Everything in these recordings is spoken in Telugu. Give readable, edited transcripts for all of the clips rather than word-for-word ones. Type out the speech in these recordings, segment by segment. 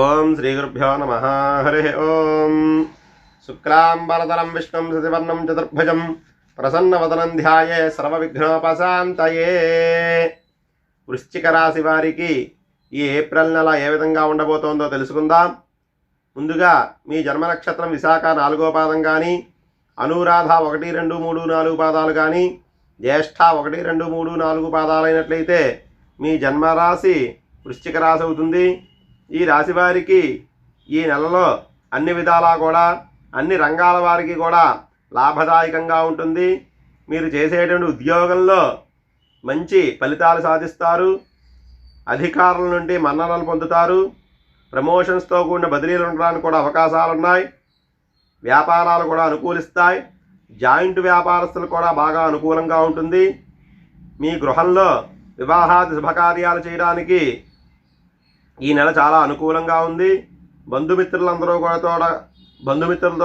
ఓం శ్రీ గురుభ్యో నమః. హరి ఓం. శుక్లాంబరధరం విష్ణుం శశివర్ణం చతుర్భుజం ప్రసన్నవదనం ధ్యాయే సర్వవిఘ్నోపశాంతయే. వృశ్చిక రాశి వారికి ఈ ఏప్రిల్ నెల ఏ విధంగా ఉండబోతోందో తెలుసుకుందాం. ముందుగా మీ జన్మ నక్షత్రం విశాఖ 4వ పాదం కానీ, అనురాధ 1, 2, 3, 4 పాదాలు కానీ, జ్యేష్ఠ 1, 2, 3, 4 పాదాలైనట్లయితే మీ జన్మరాశి వృశ్చిక రాశి అవుతుంది. ఈ రాశి వారికి ఈ నెలలో అన్ని విధాలా కూడా అన్ని రంగాల వారికి కూడా లాభదాయకంగా ఉంటుంది. మీరు చేసేటువంటి ఉద్యోగంలో మంచి ఫలితాలు సాధిస్తారు. అధికారుల నుండి మన్ననలు పొందుతారు. ప్రమోషన్స్తో కూడిన బదిలీలు ఉండడానికి కూడా అవకాశాలు ఉన్నాయి. వ్యాపారాలు కూడా అనుకూలిస్తాయి. జాయింట్ వ్యాపారస్తులు కూడా బాగా అనుకూలంగా ఉంటుంది. మీ గృహంలో వివాహాది శుభకార్యాలు చేయడానికి ఈ నెల చాలా అనుకూలంగా ఉంది. బంధుమిత్రులతో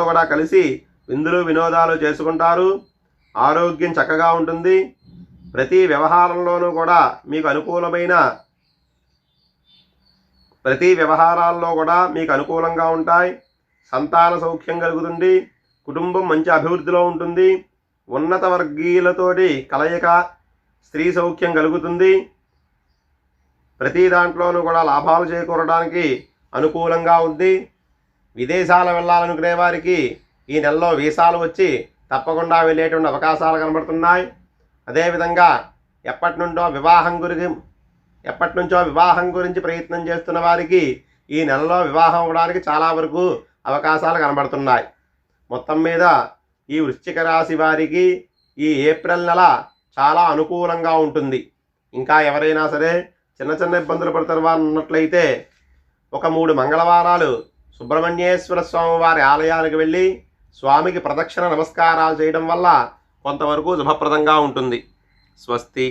కూడా కలిసి విందులు వినోదాలు చేసుకుంటారు. ఆరోగ్యం చక్కగా ఉంటుంది. ప్రతి వ్యవహారంలోనూ కూడా మీకు అనుకూలంగా ఉంటాయి. సంతాన సౌఖ్యం కలుగుతుంది. కుటుంబం మంచి అభివృద్ధిలో ఉంటుంది. ఉన్నత వర్గీయులతోటి కలయిక, స్త్రీ సౌఖ్యం కలుగుతుంది. ప్రతి దాంట్లోనూ కూడా లాభాలు చేకూరడానికి అనుకూలంగా ఉంది. విదేశాలు వెళ్ళాలనుకునే వారికి ఈ నెలలో వీసాలు వచ్చి తప్పకుండా వెళ్ళేటువంటి అవకాశాలు కనబడుతున్నాయి. అదేవిధంగా ఎప్పటి నుంచో వివాహం గురించి ప్రయత్నం చేస్తున్న వారికి ఈ నెలలో వివాహం అవ్వడానికి చాలా వరకు అవకాశాలు కనబడుతున్నాయి. మొత్తం మీద ఈ వృశ్చిక రాశి వారికి ఈ ఏప్రిల్ నెల చాలా అనుకూలంగా ఉంటుంది. ఇంకా ఎవరైనా సరే చిన్న ఇబ్బందులు పడుతున్న వారు ఉన్నట్లయితే ఒక 3 మంగళవారాలు సుబ్రహ్మణ్యేశ్వర స్వామి వారి ఆలయానికి వెళ్ళి స్వామికి ప్రదక్షిణ నమస్కారాలు చేయడం వల్ల కొంతవరకు శుభప్రదంగా ఉంటుంది. స్వస్తి.